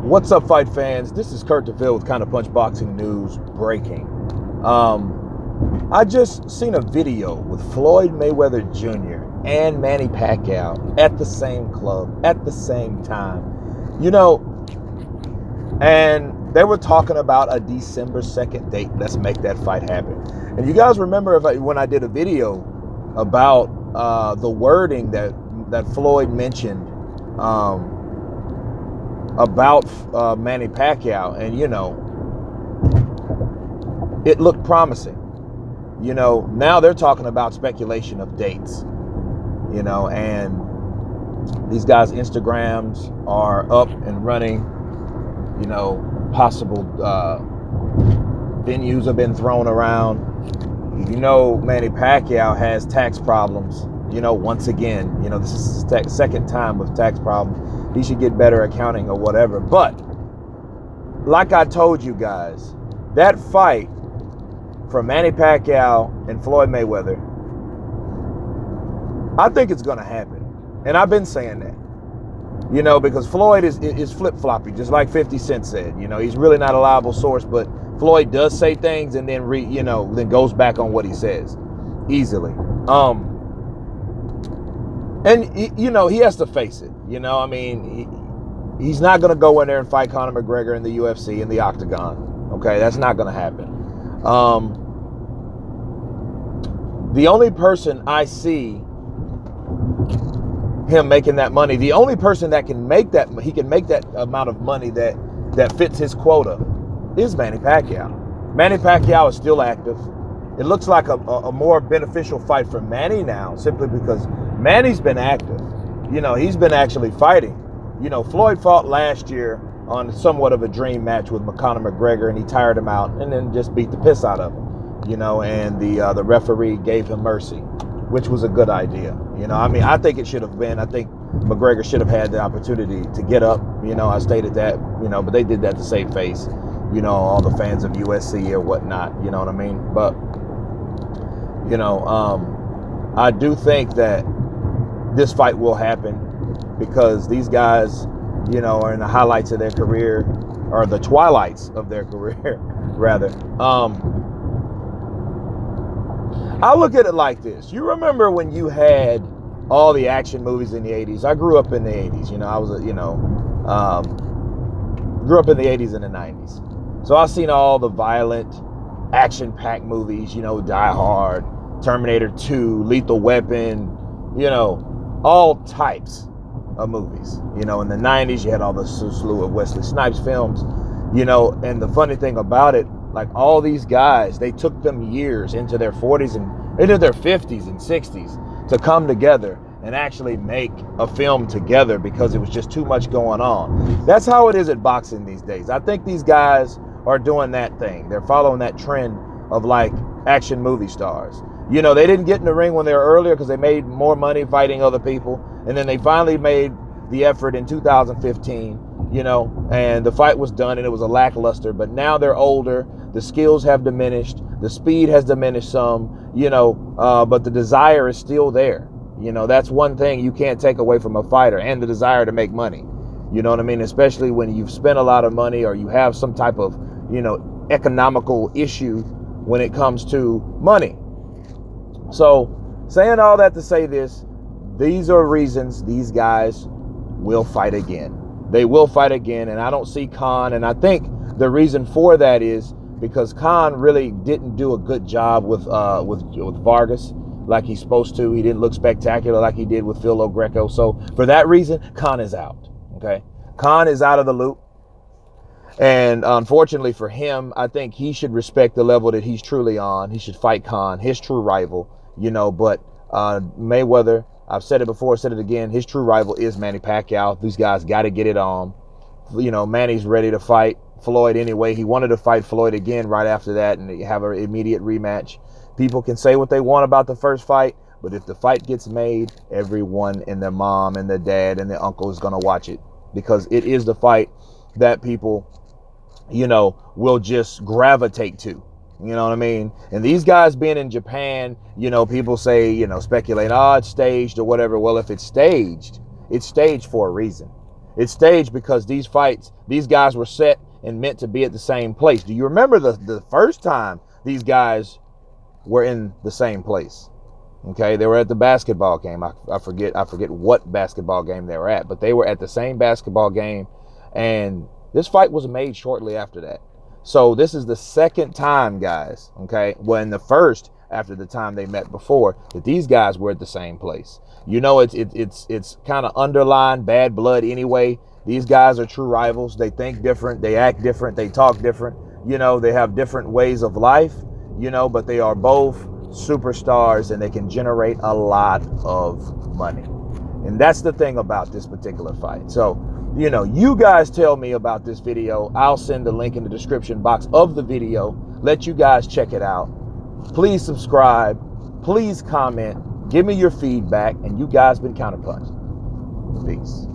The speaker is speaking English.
What's up, fight fans? This is Kurt DeVille with Kind of Punch Boxing News breaking. I just seen a video with Floyd Mayweather Jr. and Manny Pacquiao at the same club at the same time. And they were talking about a December 2nd date. Let's make that fight happen. And you guys remember when I did a video about the wording that Floyd mentioned about Manny Pacquiao, and it looked promising. Now they're talking about speculation of dates, and these guys' Instagrams are up and running. Possible venues have been thrown around. Manny Pacquiao has tax problems. Once again, this is his second time with tax problems. He should get better accounting or whatever. But like I told you guys, that fight for Manny Pacquiao and Floyd Mayweather, I think it's going to happen. And I've been saying that. Because Floyd is flip-floppy, just like 50 Cent said. He's really not a reliable source, but Floyd does say things and then then goes back on what he says easily. And he has to face it. He's not going to go in there and fight Conor McGregor in the UFC in the octagon. Okay, that's not going to happen. The only person I see him making that money, the only person that can make that amount of money that fits his quota is Manny Pacquiao. Manny Pacquiao is still active. It looks like a more beneficial fight for Manny now, simply because Manny's been active. He's been actually fighting. Floyd fought last year on somewhat of a dream match with Conor McGregor, and he tired him out and then just beat the piss out of him. And the referee gave him mercy, which was a good idea. I think it should have been. I think McGregor should have had the opportunity to get up. I stated that, but they did that to save face. All the fans of USC or whatnot, you know what I mean? But, I do think that this fight will happen because these guys, are in the highlights of their career, or the twilights of their career, rather. I look at it like this. You remember when you had all the action movies in the 80s? I grew up in the 80s. I was grew up in the 80s and the 90s. So I've seen all the violent, action-packed movies, Die Hard, Terminator 2, Lethal Weapon, all types of movies. In the 90s, you had all the slew of Wesley Snipes films, and the funny thing about it, like all these guys, they took them years into their 40s and into their 50s and 60s to come together and actually make a film together because it was just too much going on. That's how it is at boxing these days. I think these guys are doing that thing. They're following that trend of like action movie stars. They didn't get in the ring when they were earlier because they made more money fighting other people. And then they finally made the effort in 2015, and the fight was done and it was a lackluster. But now they're older. The skills have diminished. The speed has diminished some, but the desire is still there. That's one thing you can't take away from a fighter, and the desire to make money. You know what I mean? Especially when you've spent a lot of money or you have some type of, economical issue when it comes to money. So saying all that to say this, these are reasons these guys will fight again. They will fight again, and I don't see Khan, and I think the reason for that is because Khan really didn't do a good job with Vargas like he's supposed to. He didn't look spectacular like he did with Phil O'Greco. So for that reason, Khan is out. Okay, Khan is out of the loop. And unfortunately for him, I think he should respect the level that he's truly on. He should fight Khan, his true rival, but Mayweather, I've said it before, said it again, his true rival is Manny Pacquiao. These guys got to get it on. Manny's ready to fight Floyd anyway. He wanted to fight Floyd again right after that and have an immediate rematch. People can say what they want about the first fight, but if the fight gets made, everyone and their mom and their dad and their uncle is going to watch it because it is the fight that people, will just gravitate to. You know what I mean? And these guys being in Japan, people say, speculate, it's staged or whatever. Well, if it's staged for a reason. It's staged because these guys were set and meant to be at the same place. Do you remember the first time these guys were in the same place? Okay, they were at the basketball game. I forget what basketball game they were at, but they were at the same basketball game, and this fight was made shortly after that. So this is the second time, guys, okay, when the first after the time they met before, that these guys were at the same place. You know, it's kind of underlined bad blood anyway. These guys are true rivals. They think different, they act different, they talk different. You know, they have different ways of life, you know, but they are both superstars and they can generate a lot of money. And that's the thing about this particular fight. So, you know, you guys tell me about this video. I'll send the link in the description box of the video. Let you guys check it out. Please subscribe. Please comment. Give me your feedback. And you guys been counterpunched. Peace.